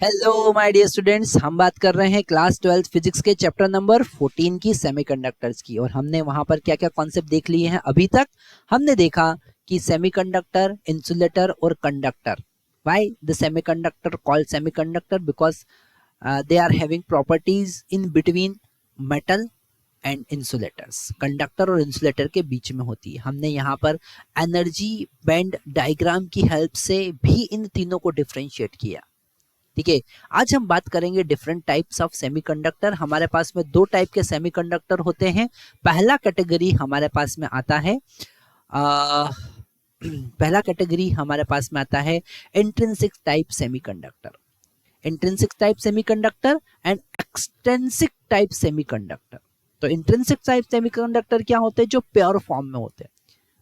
Hello my dear students, हम बात कर रहे हैं क्लास 12 फिजिक्स के चैप्टर नंबर 14 की सेमीकंडक्टर्स की। और हमने वहां पर क्या क्या कॉन्सेप्ट देख लिए हैं अभी तक। हमने देखा कि सेमीकंडक्टर, इंसुलेटर और conductor. Why the semiconductor called semiconductor? Because they are having properties in between metal and insulators. Conductor और इंसुलेटर के बीच में होती है। हमने यहाँ पर एनर्जी बैंड डायग्राम की हेल्प से भी इन तीनों को डिफरेंशिएट किया। ठीक है, आज हम बात करेंगे डिफरेंट टाइप्स ऑफ सेमीकंडक्टर। हमारे पास में दो टाइप के सेमीकंडक्टर होते हैं। पहला कैटेगरी हमारे पास में आता है पहला कैटेगरी हमारे पास में आता है intrinsic type semiconductor. Intrinsic type semiconductor and extrinsic type semiconductor. तो इंट्रिंसिक टाइप सेमीकंडक्टर क्या होते हैं? जो प्योर फॉर्म में होते हैं।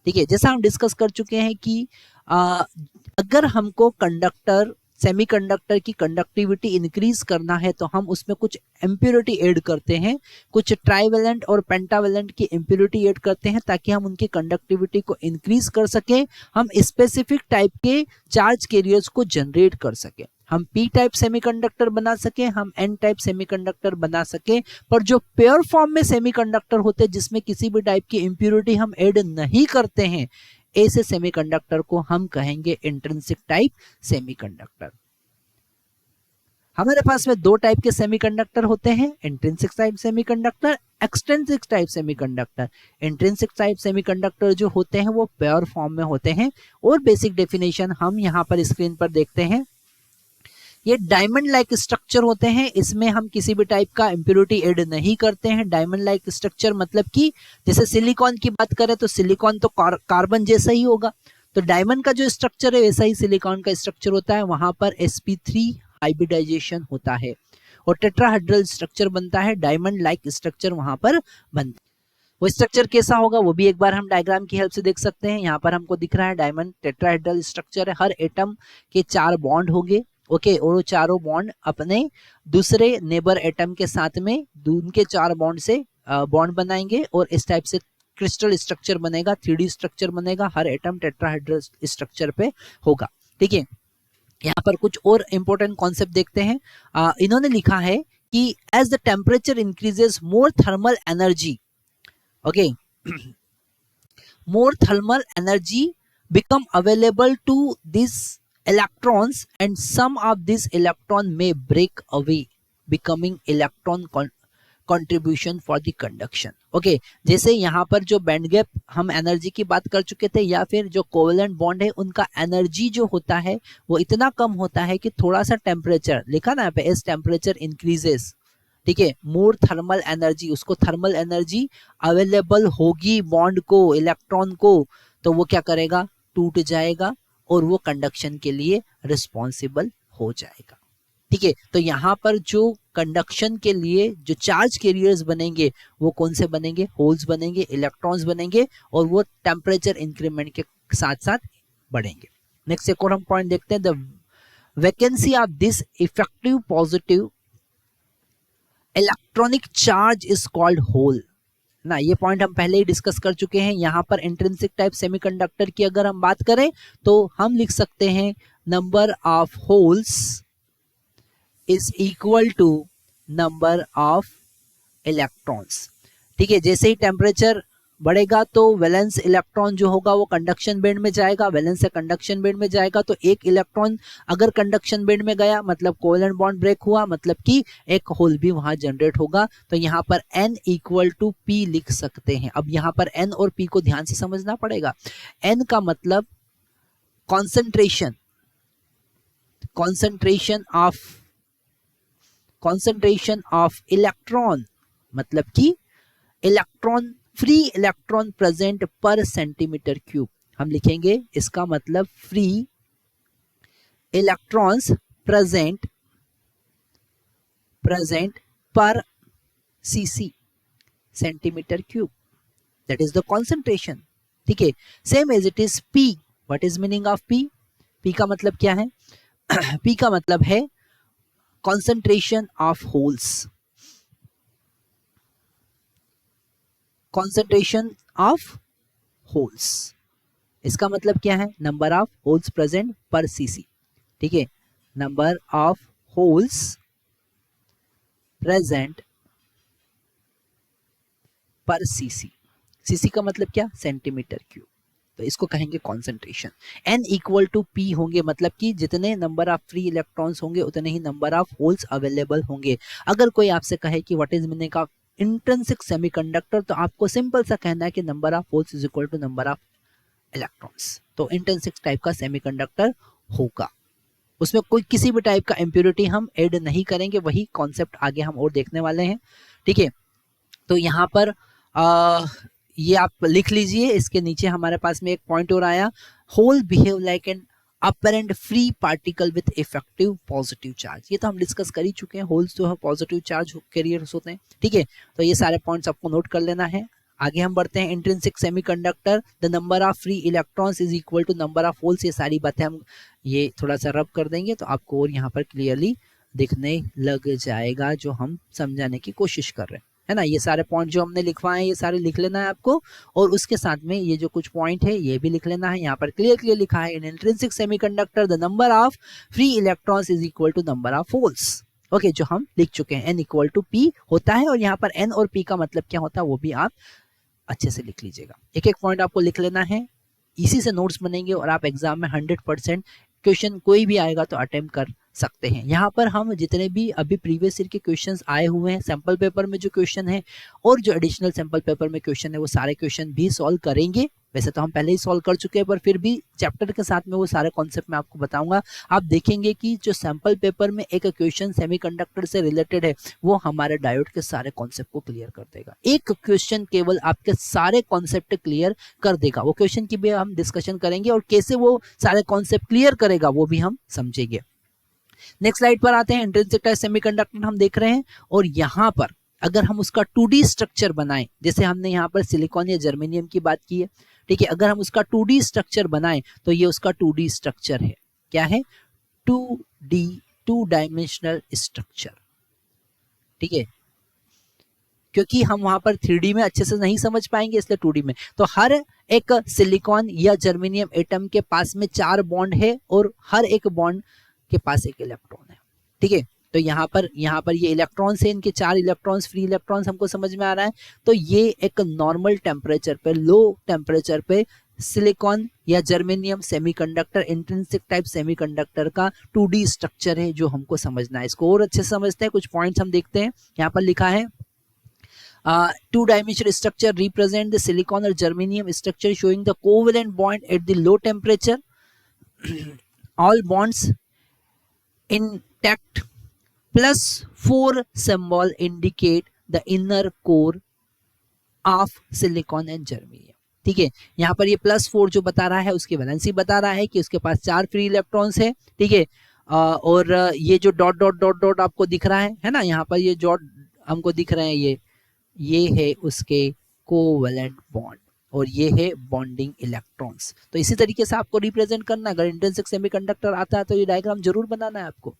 ठीक है, जैसा हम डिस्कस कर चुके हैं कि अगर हमको कंडक्टर सेमीकंडक्टर की कंडक्टिविटी इंक्रीज करना है तो हम उसमें कुछ इम्प्योरिटी ऐड करते हैं, कुछ ट्राइवेलेंट और पेंटावेलेंट की इम्प्योरिटी ऐड करते हैं ताकि हम उनकी कंडक्टिविटी को इंक्रीज कर सकें, हम स्पेसिफिक टाइप के चार्ज कैरियर्स को जनरेट कर सकें, हम पी टाइप सेमीकंडक्टर बना सके, हम एन टाइप सेमीकंडक्टर बना सके। पर जो प्योर फॉर्म में सेमीकंडक्टर होते हैं जिसमें किसी भी टाइप की इम्प्योरिटी हम ऐड नहीं करते हैं, ऐसे सेमीकंडक्टर को हम कहेंगे इंट्रिंसिक टाइप सेमीकंडक्टर। हमारे पास में दो टाइप के सेमीकंडक्टर होते हैं, intrinsic type semiconductor, extrinsic type semiconductor. Intrinsic type semiconductor जो होते हैं वो प्योर फॉर्म में होते हैं। और बेसिक डेफिनेशन हम यहाँ पर स्क्रीन पर देखते हैं। ये डायमंड लाइक स्ट्रक्चर होते हैं, इसमें हम किसी भी टाइप का इम्प्योरिटी ऐड नहीं करते हैं। डायमंड लाइक स्ट्रक्चर मतलब कि जैसे सिलिकॉन की बात करें तो सिलिकॉन तो कार्बन जैसा ही होगा, तो डायमंड का जो स्ट्रक्चर है वैसा ही सिलिकॉन का स्ट्रक्चर होता है। वहां पर sp3 हाइब्रिडाइजेशन होता है और टेट्राहेड्रल स्ट्रक्चर बनता है, डायमंड लाइक स्ट्रक्चर वहां पर बनता है। वो स्ट्रक्चर कैसा होगा वो भी एक बार हम डायग्राम की हेल्प से देख सकते हैं। यहाँ पर हमको दिख रहा है डायमंड टेट्राहेड्रल स्ट्रक्चर है, हर एटम के 4 बॉन्ड होंगे। ओके, और वो चारों बॉन्ड अपने दूसरे नेबर एटम के साथ में उनके 4 बॉन्ड से बॉन्ड बनाएंगे और इस टाइप से क्रिस्टल स्ट्रक्चर बनेगा, 3D स्ट्रक्चर बनेगा। हर एटम टेट्राहेड्रल स्ट्रक्चर पे होगा। ठीक है, यहाँ पर कुछ और इंपॉर्टेंट कॉन्सेप्ट देखते हैं। इन्होंने लिखा है कि as the temperature increases more thermal energy, okay, more thermal energy become available to these electrons and some of these electron may break away becoming electron contribution for the conduction। Okay, जैसे यहाँ पर जो band gap हम energy की बात कर चुके थे या फिर जो कोवेलेंट बॉन्ड है उनका एनर्जी जो होता है वो इतना कम होता है कि थोड़ा सा टेम्परेचर लिखा ना यहाँ पे, एज टेम्परेचर इंक्रीजेस, ठीक है, मोर थर्मल एनर्जी, उसको थर्मल एनर्जी अवेलेबल होगी बॉन्ड को, इलेक्ट्रॉन को, तो वो क्या करेगा, टूट जाएगा और वो कंडक्शन के लिए रिस्पॉन्सिबल हो जाएगा। ठीक है, तो यहाँ पर जो कंडक्शन के लिए जो चार्ज कैरियर्स बनेंगे वो कौन से बनेंगे, होल्स बनेंगे, इलेक्ट्रॉन्स बनेंगे और वो टेम्परेचर इंक्रीमेंट के साथ साथ बढ़ेंगे। नेक्स्ट एक और हम पॉइंट देखते हैं, the vacancy of this effective positive electronic charge is called hole ना। ये पॉइंट हम पहले ही डिस्कस कर चुके हैं। यहाँ पर इंट्रिंसिक टाइप सेमीकंडक्टर की अगर हम बात करें तो हम लिख सकते हैं number of holes is equal to number of electrons. ठीक है, जैसे ही टेम्परेचर बढ़ेगा तो वैलेंस इलेक्ट्रॉन जो होगा वो कंडक्शन बैंड में जाएगा, वैलेंस से कंडक्शन बैंड में जाएगा, तो एक इलेक्ट्रॉन अगर कंडक्शन बैंड में गया मतलब कोवेलेंट बॉन्ड ब्रेक हुआ, मतलब कि एक होल भी वहां जनरेट होगा। तो यहाँ पर n इक्वल टू p लिख सकते हैं। अब यहाँ पर n और p को ध्यान से समझना पड़ेगा। n का मतलब कॉन्सेंट्रेशन, कॉन्सेंट्रेशन ऑफ इलेक्ट्रॉन, मतलब कि electron, free electron present per centimetre cube. हम लिखेंगे इसका मतलब free electrons present per CC, centimetre cube, that is the concentration. ठीक है, same as it is P. What is meaning of P? P का मतलब क्या है? पी का मतलब है concentration of holes, concentration of holes, इसका मतलब क्या है? Number of holes present per CC. ठीक है, number of holes present per CC. CC का मतलब क्या, सेंटीमीटर क्यूब, तो इसको कहेंगे concentration. N equal to P होंगे, मतलब कि जितने नंबर ऑफ फ्री इलेक्ट्रॉन्स होंगे उतने ही नंबर ऑफ होल्स अवेलेबल होंगे। अगर कोई आपसे कहे कि what is meaning of intrinsic semiconductor, तो आपको सिंपल सा कहना है कि number of holes is equal to number of electrons. तो इंट्रिंसिक टाइप का सेमीकंडक्टर होगा, उसमें कोई किसी भी टाइप का इम्प्योरिटी हम ऐड नहीं करेंगे, वही कॉन्सेप्ट आगे हम और देखने वाले हैं। ठीक है, तो यहाँ पर ये आप लिख लीजिए, इसके नीचे हमारे पास में एक पॉइंट और आया, hole behave like an apparent free particle with effective positive charge. ये तो हम डिस्कस कर ही चुके हैं, होल्स जो है पॉजिटिव चार्ज कैरियर्स होते हैं। ठीक है, तो ये सारे पॉइंट्स आपको नोट कर लेना है। आगे हम बढ़ते हैं, intrinsic semiconductor, the number of free electrons is equal to number of holes. ये सारी बातें हम ये थोड़ा सा रब कर देंगे तो आपको और यहाँ पर क्लियरली दिखने लग जाएगा जो हम समझाने की कोशिश कर रहे हैं, है ना। ये सारे पॉइंट जो हमने लिखवाए हैं ये सारे लिख लेना है आपको, और उसके साथ में ये जो कुछ पॉइंट है ये भी लिख लेना है। यहाँ पर क्लियर लिखा है, in intrinsic semiconductor the number of free electrons is equal to number of holes. Okay, जो हम लिख चुके हैं, N इक्वल टू P होता है, और यहाँ पर N और P का मतलब क्या होता है वो भी आप अच्छे से लिख लीजिएगा। एक एक पॉइंट आपको लिख लेना है, इसी से नोट्स बनेंगे और आप एग्जाम में 100% क्वेश्चन कोई भी आएगा तो अटेम्प्ट कर सकते हैं। यहाँ पर हम जितने भी अभी प्रीवियस ईयर के क्वेश्चंस आए हुए हैं सैंपल पेपर में जो क्वेश्चन है और जो एडिशनल सैंपल पेपर में क्वेश्चन है वो सारे क्वेश्चन भी सॉल्व करेंगे। वैसे तो हम पहले ही सॉल्व कर चुके हैं, पर फिर भी चैप्टर के साथ में वो सारे कॉन्सेप्ट मैं आपको बताऊंगा। आप देखेंगे कि जो सैंपल पेपर में एक क्वेश्चन सेमीकंडक्टर से रिलेटेड है वो हमारे डायोड के सारे कॉन्सेप्ट को क्लियर कर देगा। एक क्वेश्चन केवल आपके सारे कॉन्सेप्ट क्लियर कर देगा। वो क्वेश्चन की भी हम डिस्कशन करेंगे और कैसे वो सारे कॉन्सेप्ट क्लियर करेगा वो भी हम समझेंगे। नेक्स्ट स्लाइड पर आते हैं, इंट्रिंसिक टाइप सेमीकंडक्टर हम देख रहे हैं, और यहाँ पर अगर हम उसका 2D स्ट्रक्चर बनाएं, जैसे हमने यहाँ पर सिलिकॉन या जर्मेनियम की बात की है, ठीक है, अगर हम उसका 2D स्ट्रक्चर बनाएं तो ये उसका 2D स्ट्रक्चर है। क्या है? 2D, 2 dimensional structure. ठीक है, क्योंकि हम वहां पर 3D में अच्छे से नहीं समझ पाएंगे इसलिए 2D में। तो हर एक सिलिकॉन या जर्मेनियम एटम के पास में 4 बॉन्ड है और हर एक बॉन्ड के पास एक इलेक्ट्रॉन है। ठीक है, तो यहाँ पर ये इलेक्ट्रॉन्स है, इनके 4 इलेक्ट्रॉन्स, फ्री इलेक्ट्रॉन्स हमको समझ में आ रहा है। तो ये एक नॉर्मल टेम्परेचर पे, लो टेम्परेचर पे सिलिकॉन या germanium semiconductor, intrinsic type semiconductor का 2D स्ट्रक्चर है जो हमको समझना है। इसको और अच्छे से समझते हैं, कुछ पॉइंट्स हम देखते हैं। यहाँ पर लिखा है 2 dimensional structure represent the silicon or germanium structure showing the covalent bond at the low temperature. All bonds intact. +4 symbol indicate the inner core of silicon and germanium. ठीक है, यहाँ पर ये +4 जो बता रहा है उसकी वैलेंसी बता रहा है कि उसके पास 4 फ्री इलेक्ट्रॉन्स है। ठीक है, और ये जो डॉट डॉट डॉट डॉट आपको दिख रहा है ना, यहाँ पर ये डॉट हमको दिख रहे हैं, ये है उसके कोवैलेंट बॉन्ड और ये है बॉन्डिंग इलेक्ट्रॉन्स। तो इसी तरीके से आपको रिप्रेजेंट करना, अगर इंट्रिंसिक सेमीकंडक्टर आता है तो ये डायग्राम जरूर बनाना है आपको।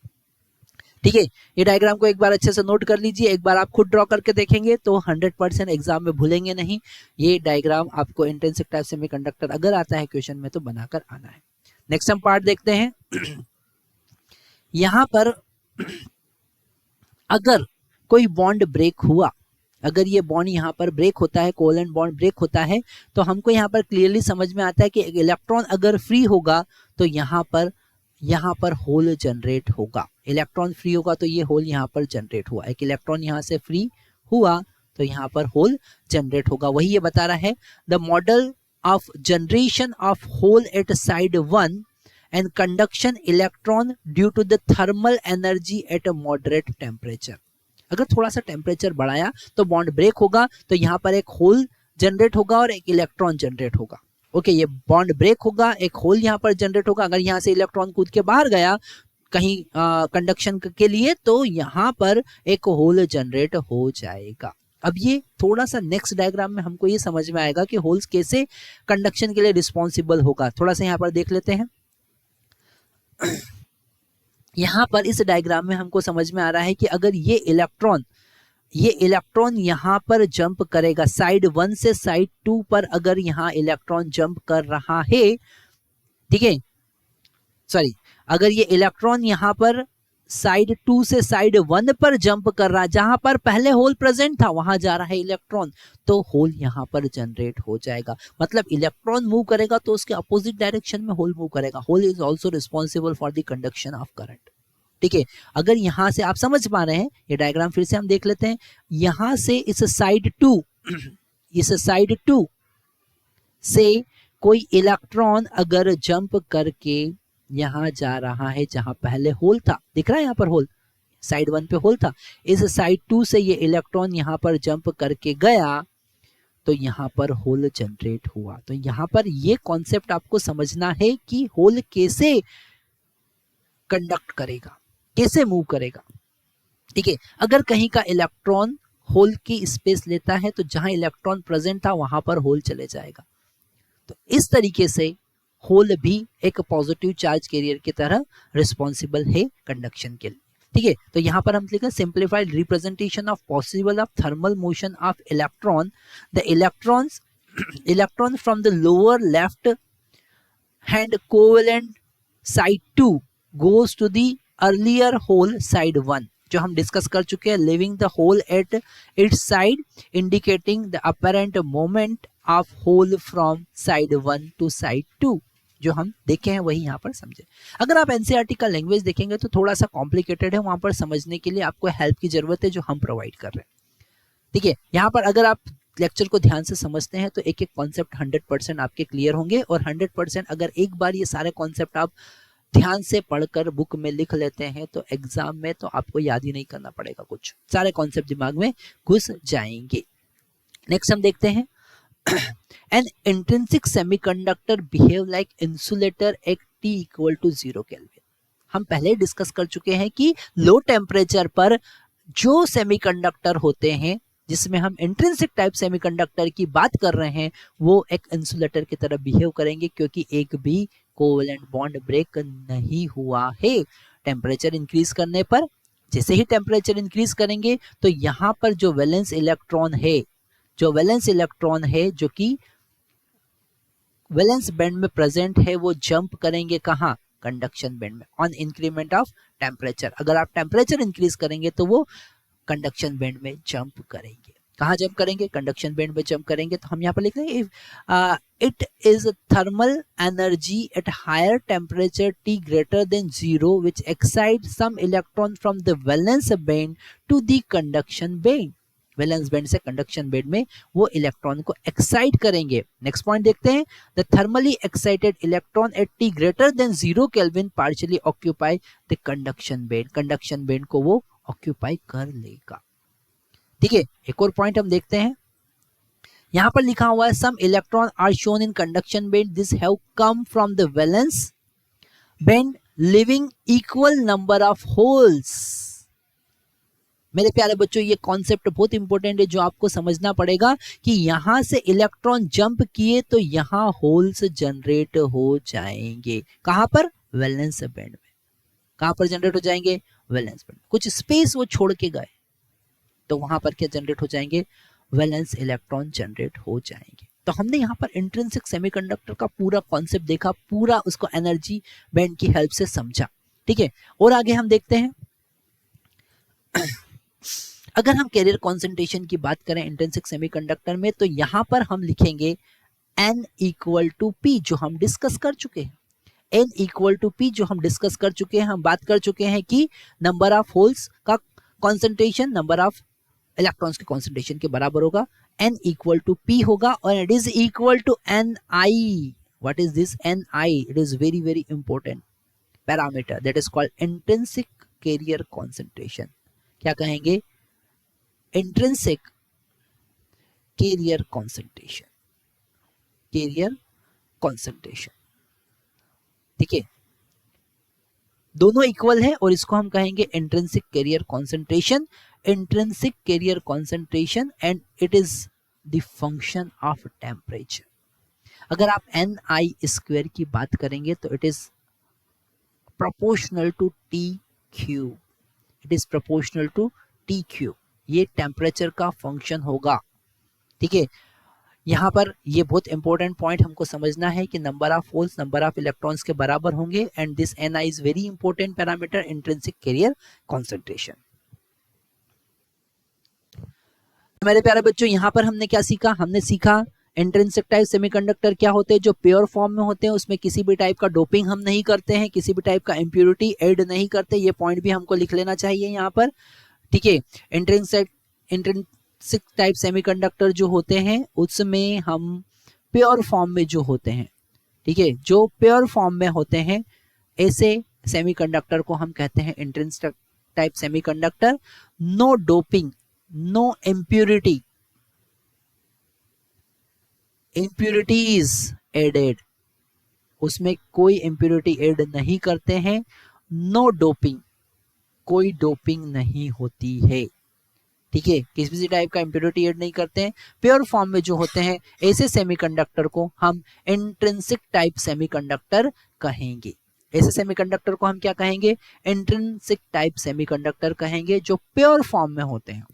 ठीक है, ये डायग्राम को एक बार अच्छे से नोट कर लीजिए, एक बार आप खुद ड्रॉ करके देखेंगे तो 100% एग्जाम में भूलेंगे नहीं। ये डायग्राम आपको इंट्रिंसिक टाइप सेमीकंडक्टर अगर आता है क्वेश्चन में तो बनाकर आना है। नेक्स्ट हम पार्ट देखते हैं। यहाँ पर अगर कोई बॉन्ड ब्रेक हुआ, अगर ये बॉन्ड यहाँ पर ब्रेक होता है, कोवैलेंट बॉन्ड ब्रेक होता है, तो हमको यहाँ पर क्लियरली समझ में आता है कि इलेक्ट्रॉन अगर फ्री होगा तो यहाँ पर होल जनरेट होगा। इलेक्ट्रॉन फ्री होगा तो ये होल यहाँ पर जनरेट हुआ, एक इलेक्ट्रॉन यहाँ से फ्री हुआ तो यहाँ पर होल जनरेट होगा। वही ये बता रहा है, the model of generation of hole at side 1 and conduction electron due to the thermal energy at a moderate temperature. अगर थोड़ा सा टेम्परेचर बढ़ाया तो बॉन्ड ब्रेक होगा, तो यहाँ पर एक होल जनरेट होगा और एक इलेक्ट्रॉन जनरेट होगा। ओके, ये बॉन्ड ब्रेक होगा, एक होल यहाँ पर जनरेट होगा। अगर यहाँ से इलेक्ट्रॉन कूद के बाहर गया कहीं कंडक्शन के लिए तो यहाँ पर एक होल जनरेट हो जाएगा। अब ये थोड़ा सा नेक्स्ट डायग्राम में हमको ये समझ में आएगा कि होल्स कैसे कंडक्शन के लिए रिस्पॉन्सिबल होगा। थोड़ा सा यहाँ पर देख लेते हैं। यहाँ पर इस डायग्राम में हमको समझ में आ रहा है कि अगर ये इलेक्ट्रॉन यहाँ पर जंप करेगा, साइड 1 से साइड 2 पर अगर यहाँ इलेक्ट्रॉन जंप कर रहा है, ठीक है, सॉरी, अगर ये इलेक्ट्रॉन यहाँ पर साइड 2 से साइड 1 पर जंप कर रहा है, जहां पर पहले होल प्रेजेंट था वहां जा रहा है इलेक्ट्रॉन, तो होल यहां पर जनरेट हो जाएगा। मतलब इलेक्ट्रॉन मूव करेगा तो उसके अपोजिट डायरेक्शन में होल मूव करेगा। Hole is also responsible for the conduction of current. ठीक है, अगर यहां से आप समझ पा रहे हैं, ये डायग्राम फिर से हम देख लेते हैं। यहां से इस साइड 2 इस साइड 2 से कोई इलेक्ट्रॉन अगर जंप करके यहां जा रहा है जहां पहले होल था, दिख रहा है यहां पर होल, साइड 1 पे होल था, इस साइड 2 से ये इलेक्ट्रॉन यहां पर जंप करके गया तो यहां पर होल जनरेट हुआ। तो यहां पर ये कॉन्सेप्ट आपको समझना है कि होल कैसे कंडक्ट करेगा, कैसे मूव करेगा। ठीक है, अगर कहीं का इलेक्ट्रॉन होल की स्पेस लेता है तो जहां इलेक्ट्रॉन प्रेजेंट था वहां पर होल चले जाएगा। तो इस तरीके से होल भी एक पॉजिटिव चार्ज कैरियर की तरह रिस्पॉन्सिबल है कंडक्शन के लिए। ठीक है, तो यहां पर हम लिखें simplified representation of possible of thermal motion of electron, the electron from the lower left hand covalent side 2 goes to the earlier hole side 1, जो हम डिस्कस कर चुके हैं, leaving the hole at its side indicating the apparent moment of hole from side 1 to side 2, जो हम देखे हैं वही यहाँ पर समझे। अगर आप एनसीईआरटी का लैंग्वेज देखेंगे तो थोड़ा सा कॉम्प्लिकेटेड है, वहां पर समझने के लिए आपको हेल्प की जरूरत है जो हम प्रोवाइड कर रहे हैं। ठीक है, यहाँ पर अगर आप लेक्चर को ध्यान से समझते हैं तो एक एक कॉन्सेप्ट 100% आपके क्लियर होंगे, और 100% अगर एक बार ये सारे कॉन्सेप्ट आप ध्यान से पढ़कर बुक में लिख लेते हैं तो एग्जाम में तो आपको याद ही नहीं करना पड़ेगा, कुछ सारे कॉन्सेप्ट दिमाग में घुस जाएंगे। नेक्स्ट हम देखते हैं, an intrinsic semiconductor behave like insulator at T = 0 kelvin. हम पहले डिस्कस कर चुके हैं कि लो टेम्परेचर पर जो सेमीकंडक्टर होते हैं, जिसमें हम इंट्रिंसिक टाइप सेमीकंडक्टर की बात कर रहे हैं, वो एक इंसुलेटर की तरह बिहेव करेंगे क्योंकि एक भी कोवेलेंट बॉन्ड ब्रेक नहीं हुआ है। टेम्परेचर इंक्रीज करने पर, जैसे ही टेम्परेचर इंक्रीज करेंगे तो यहाँ पर जो वैलेंस इलेक्ट्रॉन है, जो कि वैलेंस बैंड में प्रेजेंट है, वो जंप करेंगे कहाँ, कंडक्शन बैंड में, ऑन इंक्रीमेंट ऑफ टेम्परेचर। अगर आप टेम्परेचर इंक्रीज करेंगे तो वो कंडक्शन बैंड में जंप करेंगे। कहाँ जंप करेंगे, कंडक्शन बैंड में जंप करेंगे। तो हम यहाँ पर लिख रहे हैं it is thermal energy at higher temperature T greater than 0 which excites some electron from the valence band to the conduction band। Valence band से कंडक्शन बैंड में वो इलेक्ट्रॉन को एक्साइट करेंगे। नेक्स्ट पॉइंट देखते हैं, the thermally excited electron at T greater than 0 kelvin partially occupy the conduction band. Conduction band को वो occupy कर लेगा। ठीक है, एक और पॉइंट हम देखते हैं, यहां पर लिखा हुआ है some electron are shown in conduction band, this have come from the valence band leaving equal number of holes. मेरे प्यारे बच्चों, ये कॉन्सेप्ट बहुत इंपॉर्टेंट है जो आपको समझना पड़ेगा कि यहां से इलेक्ट्रॉन जंप किए तो यहां होल्स जनरेट हो जाएंगे। कहां पर, वैलेंस बैंड में। कहां पर जनरेट हो जाएंगे, वैलेंस बैंड। कुछ स्पेस वो छोड़ के गए तो वहां पर क्या जनरेट हो जाएंगे, वैलेंस इलेक्ट्रॉन जनरेट हो जाएंगे। तो हमने यहाँ पर इंट्रिंसिक सेमीकंडक्टर का पूरा कॉन्सेप्ट देखा, पूरा उसको एनर्जी बैंड की हेल्प से समझा। ठीक है, और आगे हम देखते हैं, अगर हम कैरियर कॉन्सेंट्रेशन की बात करें इंट्रिंसिक सेमीकंडक्टर में, तो यहां पर हम लिखेंगे N = P, जो हम डिस्कस कर चुके हैं। N = P जो हम डिस्कस कर चुके हैं, हम बात कर चुके हैं कि नंबर ऑफ होल्स का कॉन्सेंट्रेशन नंबर ऑफ इलेक्ट्रॉन्स के कॉन्सेंट्रेशन के बराबर होगा। N = P होगा, और it is equal to Ni। What is this Ni? It is very very important parameter, that is called intrinsic carrier concentration. क्या कहेंगे, intrinsic carrier concentration, carrier concentration. ठीक है, दोनों इक्वल है और इसको हम कहेंगे intrinsic carrier concentration. Intrinsic carrier concentration and it is the function of temperature. अगर आप Ni² की बात करेंगे तो it is proportional to T³। It is proportional to T³। ये टेम्परेचर का फंक्शन होगा। ठीक है, यहाँ पर ये बहुत इंपॉर्टेंट पॉइंट हमको समझना है कि number of holes number of electrons के बराबर होंगे and this Ni is very important parameter intrinsic carrier concentration. मेरे प्यारे बच्चों यहाँ पर हमने क्या सीखा, हमने सीखा इंट्रिंसिक टाइप सेमीकंडक्टर क्या होते हैं, जो प्योर फॉर्म में होते हैं, उसमें किसी भी टाइप का डोपिंग हम नहीं करते हैं, किसी भी टाइप का इम्प्योरिटी ऐड नहीं करते, ये पॉइंट भी हमको लिख लेना चाहिए यहाँ पर, ठीक है। इंट्रिंसिक टाइप सेमीकंडक्टर जो होते हैं उसमें हम प्योर फॉर्म में जो होते हैं, ठीक है, जो प्योर फॉर्म में होते हैं ऐसे सेमीकंडक्टर को हम कहते हैं intrinsic type semiconductor. No doping, no impurity, impurities added, उसमें कोई इम्प्योरिटी ऐड नहीं करते हैं, नो डोपिंग, कोई डोपिंग नहीं होती है, ठीक है, किसी भी टाइप का इम्प्योरिटी ऐड नहीं करते हैं, प्योर फॉर्म में जो होते हैं ऐसे सेमीकंडक्टर को हम इंट्रिंसिक टाइप सेमीकंडक्टर कहेंगे। ऐसे सेमीकंडक्टर को हम क्या कहेंगे, इंट्रिंसिक टाइप सेमीकंडक्टर कहेंगे, जो प्योर फॉर्म में होते हैं,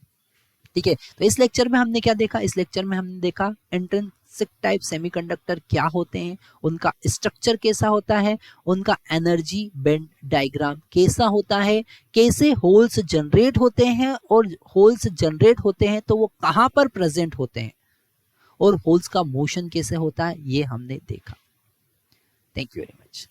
ठीक है। तो इस लेक्चर में हमने क्या देखा, इस लेक्चर में हमने देखा इंट्रिंसिक टाइप सेमीकंडक्टर क्या होते हैं, उनका स्ट्रक्चर कैसा होता है, उनका एनर्जी बैंड डायग्राम कैसा होता है, कैसे होल्स जनरेट होते हैं, और होल्स जनरेट होते हैं तो वो कहाँ पर प्रेजेंट होते हैं, और होल्स का मोशन कैसे होता है, ये हमने देखा। Thank you very much.